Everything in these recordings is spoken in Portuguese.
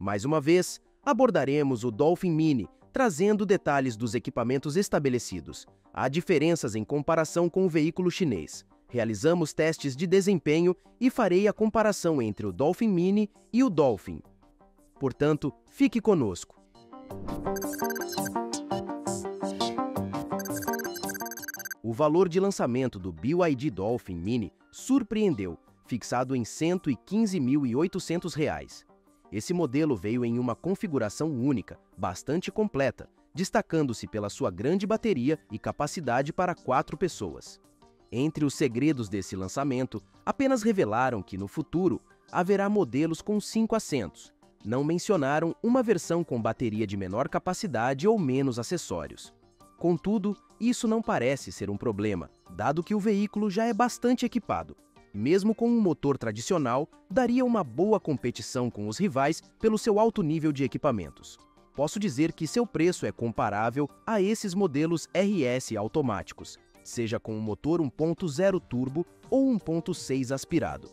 Mais uma vez, abordaremos o Dolphin Mini, trazendo detalhes dos equipamentos estabelecidos. Há diferenças em comparação com o veículo chinês. Realizamos testes de desempenho e farei a comparação entre o Dolphin Mini e o Dolphin. Portanto, fique conosco. O valor de lançamento do BYD Dolphin Mini surpreendeu, fixado em R$ 115.800. Esse modelo veio em uma configuração única, bastante completa, destacando-se pela sua grande bateria e capacidade para 4 pessoas. Entre os segredos desse lançamento, apenas revelaram que no futuro haverá modelos com 5 assentos. Não mencionaram uma versão com bateria de menor capacidade ou menos acessórios. Contudo, isso não parece ser um problema, dado que o veículo já é bastante equipado. Mesmo com um motor tradicional, daria uma boa competição com os rivais pelo seu alto nível de equipamentos. Posso dizer que seu preço é comparável a esses modelos RS automáticos, seja com um motor 1.0 turbo ou 1.6 aspirado.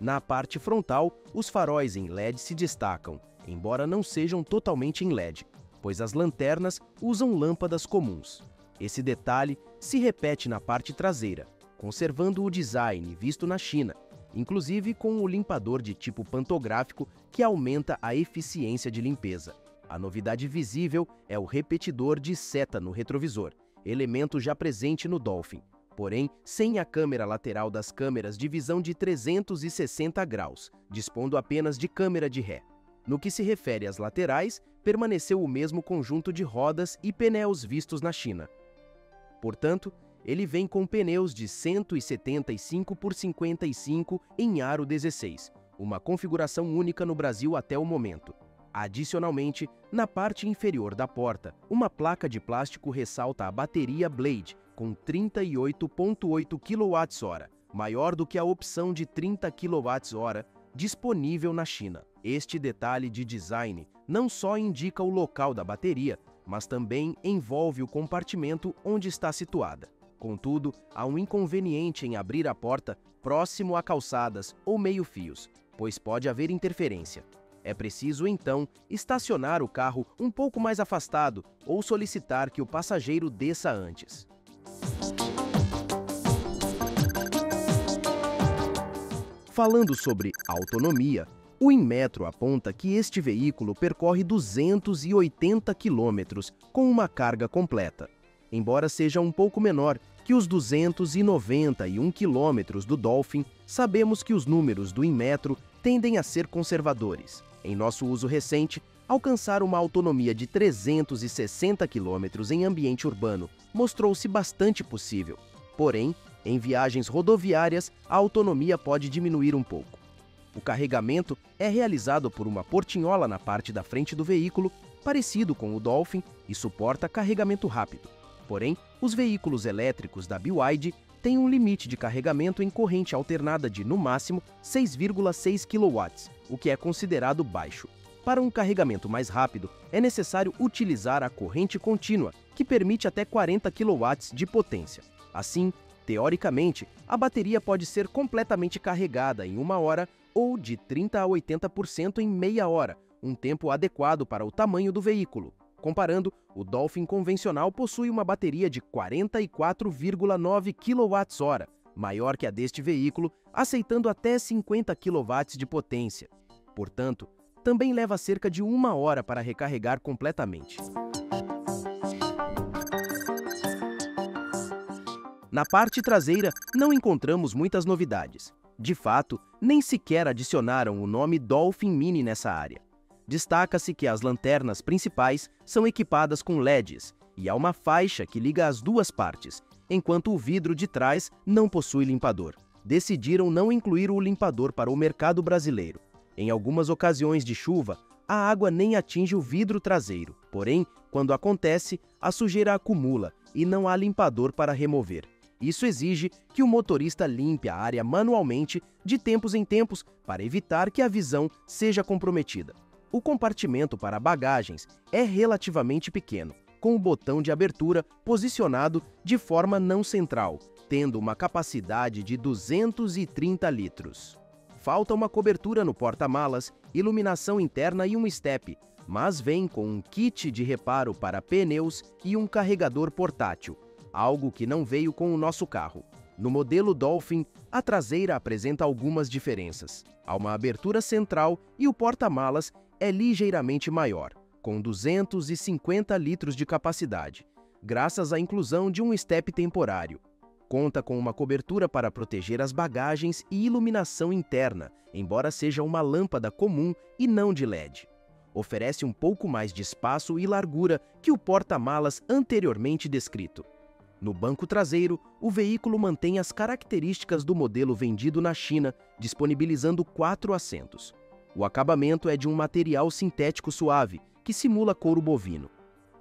Na parte frontal, os faróis em LED se destacam, embora não sejam totalmente em LED, pois as lanternas usam lâmpadas comuns. Esse detalhe se repete na parte traseira, conservando o design visto na China, inclusive com o limpador de tipo pantográfico que aumenta a eficiência de limpeza. A novidade visível é o repetidor de seta no retrovisor, elemento já presente no Dolphin, porém sem a câmera lateral das câmeras de visão de 360 graus, dispondo apenas de câmera de ré. No que se refere às laterais, permaneceu o mesmo conjunto de rodas e pneus vistos na China. Portanto, ele vem com pneus de 175 por 55 em aro 16, uma configuração única no Brasil até o momento. Adicionalmente, na parte inferior da porta, uma placa de plástico ressalta a bateria Blade, com 38,8 kWh, maior do que a opção de 30 kWh disponível na China. Este detalhe de design não só indica o local da bateria, mas também envolve o compartimento onde está situada. Contudo, há um inconveniente em abrir a porta próximo a calçadas ou meio-fios, pois pode haver interferência. É preciso, então, estacionar o carro um pouco mais afastado ou solicitar que o passageiro desça antes. Falando sobre autonomia, o Inmetro aponta que este veículo percorre 280 km com uma carga completa. Embora seja um pouco menor que os 291 km do Dolphin, sabemos que os números do Inmetro tendem a ser conservadores. Em nosso uso recente, alcançar uma autonomia de 360 km em ambiente urbano mostrou-se bastante possível. Porém, em viagens rodoviárias, a autonomia pode diminuir um pouco. O carregamento é realizado por uma portinhola na parte da frente do veículo, parecido com o Dolphin, e suporta carregamento rápido. Porém, os veículos elétricos da BYD têm um limite de carregamento em corrente alternada de, no máximo, 6,6 kW, o que é considerado baixo. Para um carregamento mais rápido, é necessário utilizar a corrente contínua, que permite até 40 kW de potência. Assim, teoricamente, a bateria pode ser completamente carregada em 1 hora ou de 30% a 80% em meia hora, um tempo adequado para o tamanho do veículo. Comparando, o Dolphin convencional possui uma bateria de 44,9 kWh, maior que a deste veículo, aceitando até 50 kW de potência. Portanto, também leva cerca de 1 hora para recarregar completamente. Na parte traseira, não encontramos muitas novidades. De fato, nem sequer adicionaram o nome Dolphin Mini nessa área. Destaca-se que as lanternas principais são equipadas com LEDs e há uma faixa que liga as duas partes, enquanto o vidro de trás não possui limpador. Decidiram não incluir o limpador para o mercado brasileiro. Em algumas ocasiões de chuva, a água nem atinge o vidro traseiro. Porém, quando acontece, a sujeira acumula e não há limpador para remover. Isso exige que o motorista limpe a área manualmente de tempos em tempos para evitar que a visão seja comprometida. O compartimento para bagagens é relativamente pequeno, com o botão de abertura posicionado de forma não central, tendo uma capacidade de 230 litros. Falta uma cobertura no porta-malas, iluminação interna e um estepe, mas vem com um kit de reparo para pneus e um carregador portátil, algo que não veio com o nosso carro. No modelo Dolphin, a traseira apresenta algumas diferenças. Há uma abertura central e o porta-malas é ligeiramente maior, com 250 litros de capacidade, graças à inclusão de um estepe temporário. Conta com uma cobertura para proteger as bagagens e iluminação interna, embora seja uma lâmpada comum e não de LED. Oferece um pouco mais de espaço e largura que o porta-malas anteriormente descrito. No banco traseiro, o veículo mantém as características do modelo vendido na China, disponibilizando 4 assentos. O acabamento é de um material sintético suave, que simula couro bovino.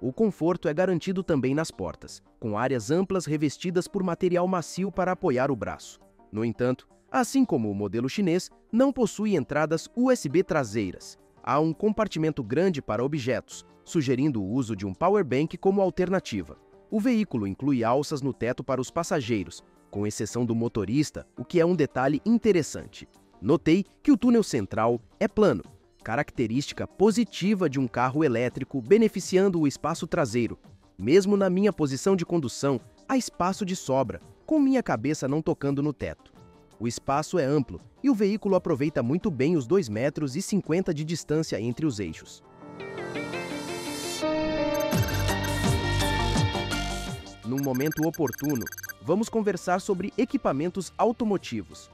O conforto é garantido também nas portas, com áreas amplas revestidas por material macio para apoiar o braço. No entanto, assim como o modelo chinês, não possui entradas USB traseiras. Há um compartimento grande para objetos, sugerindo o uso de um powerbank como alternativa. O veículo inclui alças no teto para os passageiros, com exceção do motorista, o que é um detalhe interessante. Notei que o túnel central é plano, característica positiva de um carro elétrico beneficiando o espaço traseiro. Mesmo na minha posição de condução, há espaço de sobra, com minha cabeça não tocando no teto. O espaço é amplo e o veículo aproveita muito bem os 2,50 metros de distância entre os eixos. Num momento oportuno, vamos conversar sobre equipamentos automotivos.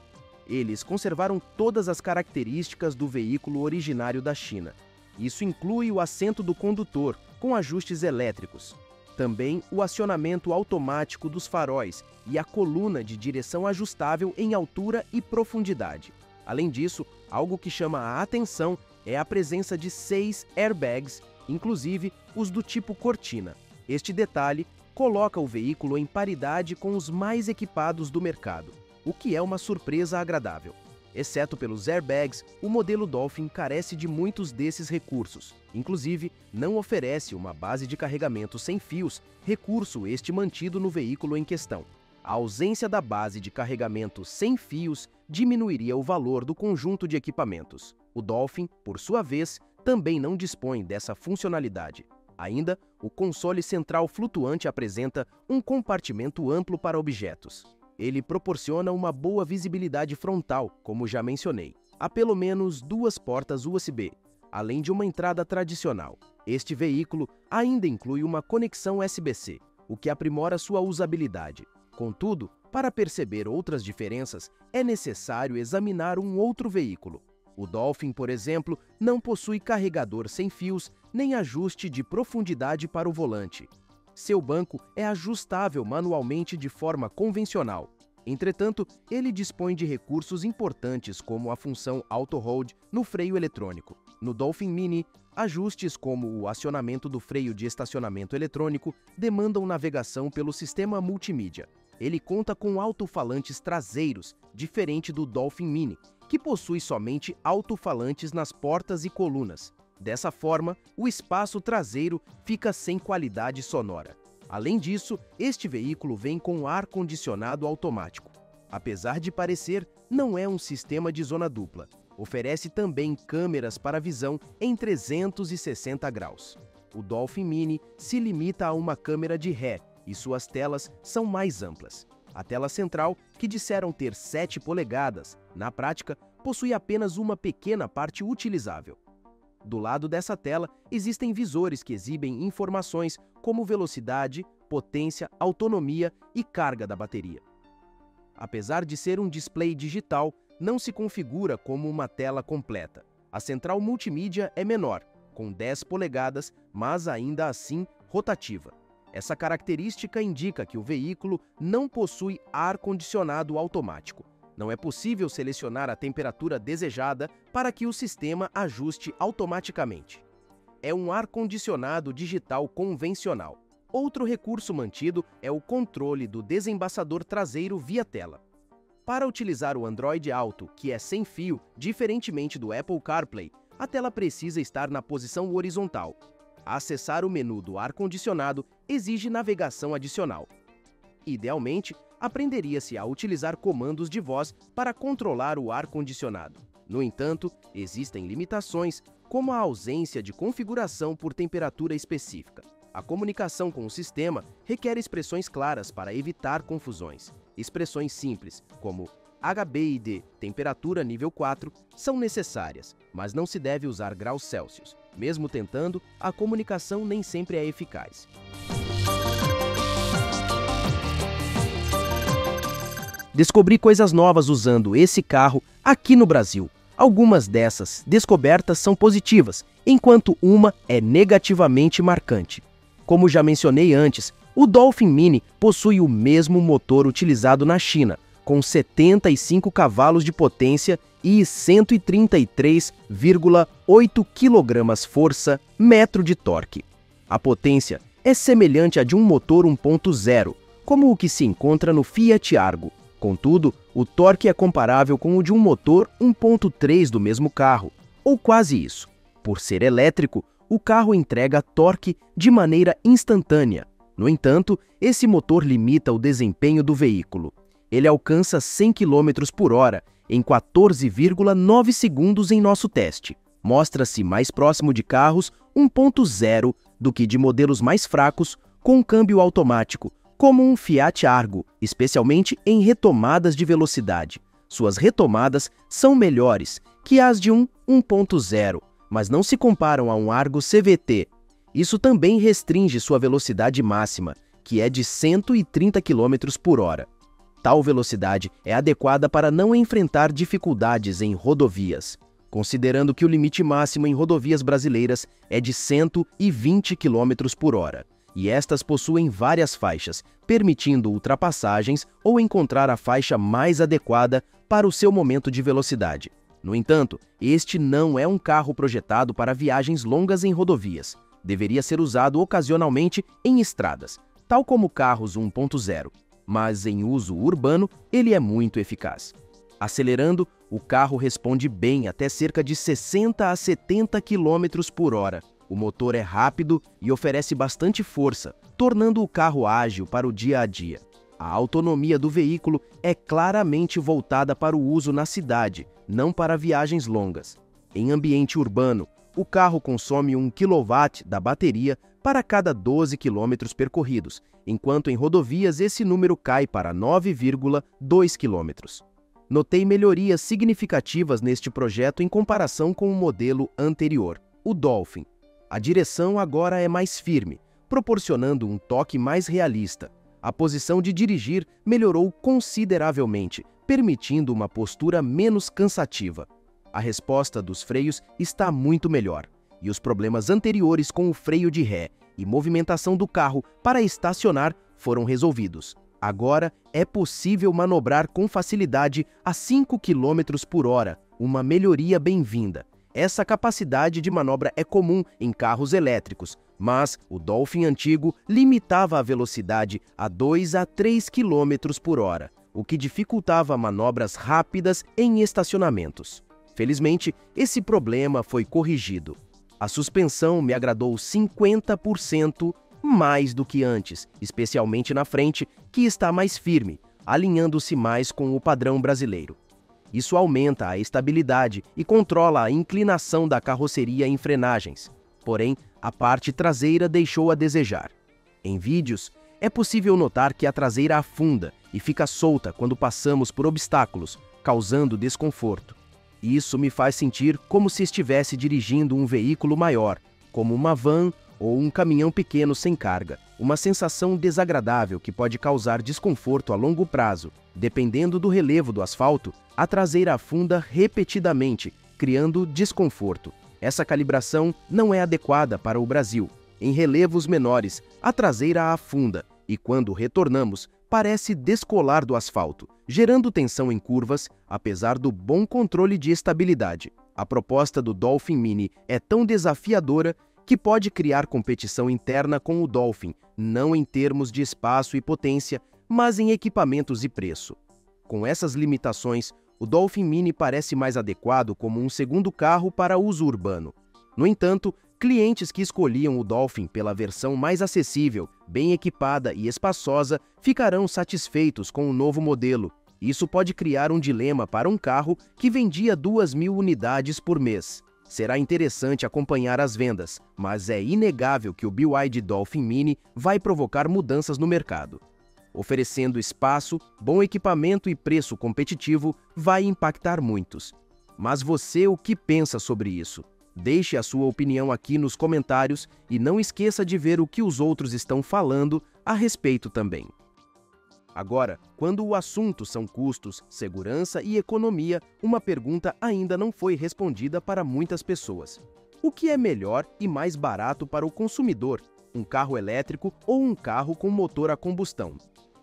Eles conservaram todas as características do veículo originário da China. Isso inclui o assento do condutor, com ajustes elétricos. Também o acionamento automático dos faróis e a coluna de direção ajustável em altura e profundidade. Além disso, algo que chama a atenção é a presença de 6 airbags, inclusive os do tipo Cortina. Este detalhe coloca o veículo em paridade com os mais equipados do mercado, o que é uma surpresa agradável. Exceto pelos airbags, o modelo Dolphin carece de muitos desses recursos. Inclusive, não oferece uma base de carregamento sem fios, recurso este mantido no veículo em questão. A ausência da base de carregamento sem fios diminuiria o valor do conjunto de equipamentos. O Dolphin, por sua vez, também não dispõe dessa funcionalidade. Ainda, o console central flutuante apresenta um compartimento amplo para objetos. Ele proporciona uma boa visibilidade frontal, como já mencionei. Há pelo menos 2 portas USB, além de uma entrada tradicional. Este veículo ainda inclui uma conexão USB-C, o que aprimora sua usabilidade. Contudo, para perceber outras diferenças, é necessário examinar um outro veículo. O Dolphin, por exemplo, não possui carregador sem fios nem ajuste de profundidade para o volante. Seu banco é ajustável manualmente de forma convencional. Entretanto, ele dispõe de recursos importantes como a função Auto Hold no freio eletrônico. No Dolphin Mini, ajustes como o acionamento do freio de estacionamento eletrônico demandam navegação pelo sistema multimídia. Ele conta com alto-falantes traseiros, diferente do Dolphin Mini, que possui somente alto-falantes nas portas e colunas. Dessa forma, o espaço traseiro fica sem qualidade sonora. Além disso, este veículo vem com ar-condicionado automático. Apesar de parecer, não é um sistema de zona dupla. Oferece também câmeras para visão em 360 graus. O Dolphin Mini se limita a uma câmera de ré e suas telas são mais amplas. A tela central, que disseram ter 7 polegadas, na prática, possui apenas uma pequena parte utilizável. Do lado dessa tela, existem visores que exibem informações como velocidade, potência, autonomia e carga da bateria. Apesar de ser um display digital, não se configura como uma tela completa. A central multimídia é menor, com 10 polegadas, mas ainda assim rotativa. Essa característica indica que o veículo não possui ar-condicionado automático. Não é possível selecionar a temperatura desejada para que o sistema ajuste automaticamente. É um ar-condicionado digital convencional. Outro recurso mantido é o controle do desembaçador traseiro via tela. Para utilizar o Android Auto, que é sem fio, diferentemente do Apple CarPlay, a tela precisa estar na posição horizontal. Acessar o menu do ar-condicionado exige navegação adicional. Idealmente, aprenderia-se a utilizar comandos de voz para controlar o ar-condicionado. No entanto, existem limitações, como a ausência de configuração por temperatura específica. A comunicação com o sistema requer expressões claras para evitar confusões. Expressões simples, como HBID, temperatura nível 4, são necessárias, mas não se deve usar graus Celsius. Mesmo tentando, a comunicação nem sempre é eficaz. Descobri coisas novas usando esse carro aqui no Brasil. Algumas dessas descobertas são positivas, enquanto uma é negativamente marcante. Como já mencionei antes, o Dolphin Mini possui o mesmo motor utilizado na China, com 75 cavalos de potência e 133,8 kgfm de torque. A potência é semelhante à de um motor 1.0, como o que se encontra no Fiat Argo. Contudo, o torque é comparável com o de um motor 1.3 do mesmo carro, ou quase isso. Por ser elétrico, o carro entrega torque de maneira instantânea. No entanto, esse motor limita o desempenho do veículo. Ele alcança 100 km por hora em 14,9 segundos em nosso teste. Mostra-se mais próximo de carros 1.0 do que de modelos mais fracos com câmbio automático, como um Fiat Argo, especialmente em retomadas de velocidade. Suas retomadas são melhores que as de um 1.0, mas não se comparam a um Argo CVT. Isso também restringe sua velocidade máxima, que é de 130 km por hora. Tal velocidade é adequada para não enfrentar dificuldades em rodovias, considerando que o limite máximo em rodovias brasileiras é de 120 km por hora, e estas possuem várias faixas, permitindo ultrapassagens ou encontrar a faixa mais adequada para o seu momento de velocidade. No entanto, este não é um carro projetado para viagens longas em rodovias. Deveria ser usado ocasionalmente em estradas, tal como carros 1.0. Mas em uso urbano, ele é muito eficaz. Acelerando, o carro responde bem até cerca de 60 a 70 km por hora. O motor é rápido e oferece bastante força, tornando o carro ágil para o dia a dia. A autonomia do veículo é claramente voltada para o uso na cidade, não para viagens longas. Em ambiente urbano, o carro consome 1 kW da bateria para cada 12 km percorridos, enquanto em rodovias esse número cai para 9,2 km. Notei melhorias significativas neste projeto em comparação com o modelo anterior, o Dolphin. A direção agora é mais firme, proporcionando um toque mais realista. A posição de dirigir melhorou consideravelmente, permitindo uma postura menos cansativa. A resposta dos freios está muito melhor, e os problemas anteriores com o freio de ré e movimentação do carro para estacionar foram resolvidos. Agora é possível manobrar com facilidade a 5 km por hora, uma melhoria bem-vinda. Essa capacidade de manobra é comum em carros elétricos, mas o Dolphin antigo limitava a velocidade a 2 a 3 km por hora, o que dificultava manobras rápidas em estacionamentos. Felizmente, esse problema foi corrigido. A suspensão me agradou 50% mais do que antes, especialmente na frente, que está mais firme, alinhando-se mais com o padrão brasileiro. Isso aumenta a estabilidade e controla a inclinação da carroceria em frenagens. Porém, a parte traseira deixou a desejar. Em vídeos, é possível notar que a traseira afunda e fica solta quando passamos por obstáculos, causando desconforto. Isso me faz sentir como se estivesse dirigindo um veículo maior, como uma van ou um caminhão pequeno sem carga. Uma sensação desagradável que pode causar desconforto a longo prazo. Dependendo do relevo do asfalto, a traseira afunda repetidamente, criando desconforto. Essa calibração não é adequada para o Brasil. Em relevos menores, a traseira afunda e, quando retornamos, parece descolar do asfalto, gerando tensão em curvas, apesar do bom controle de estabilidade. A proposta do Dolphin Mini é tão desafiadora que pode criar competição interna com o Dolphin, não em termos de espaço e potência, mas em equipamentos e preço. Com essas limitações, o Dolphin Mini parece mais adequado como um segundo carro para uso urbano. No entanto, Clientes que escolhiam o Dolphin pela versão mais acessível, bem equipada e espaçosa ficarão satisfeitos com o novo modelo. Isso pode criar um dilema para um carro que vendia 2.000 unidades por mês. Será interessante acompanhar as vendas, mas é inegável que o BYD Dolphin Mini vai provocar mudanças no mercado. Oferecendo espaço, bom equipamento e preço competitivo, vai impactar muitos. Mas você, o que pensa sobre isso? Deixe a sua opinião aqui nos comentários e não esqueça de ver o que os outros estão falando a respeito também. Agora, quando o assunto são custos, segurança e economia, uma pergunta ainda não foi respondida para muitas pessoas. O que é melhor e mais barato para o consumidor? Um carro elétrico ou um carro com motor a combustão?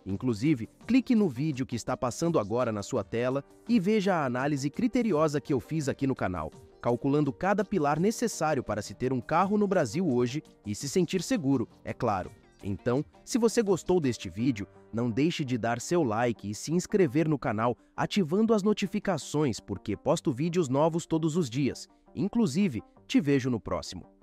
Inclusive, clique no vídeo que está passando agora na sua tela e veja a análise criteriosa que eu fiz aqui no canal, calculando cada pilar necessário para se ter um carro no Brasil hoje e se sentir seguro, é claro. Então, se você gostou deste vídeo, não deixe de dar seu like e se inscrever no canal ativando as notificações porque posto vídeos novos todos os dias. Inclusive, te vejo no próximo.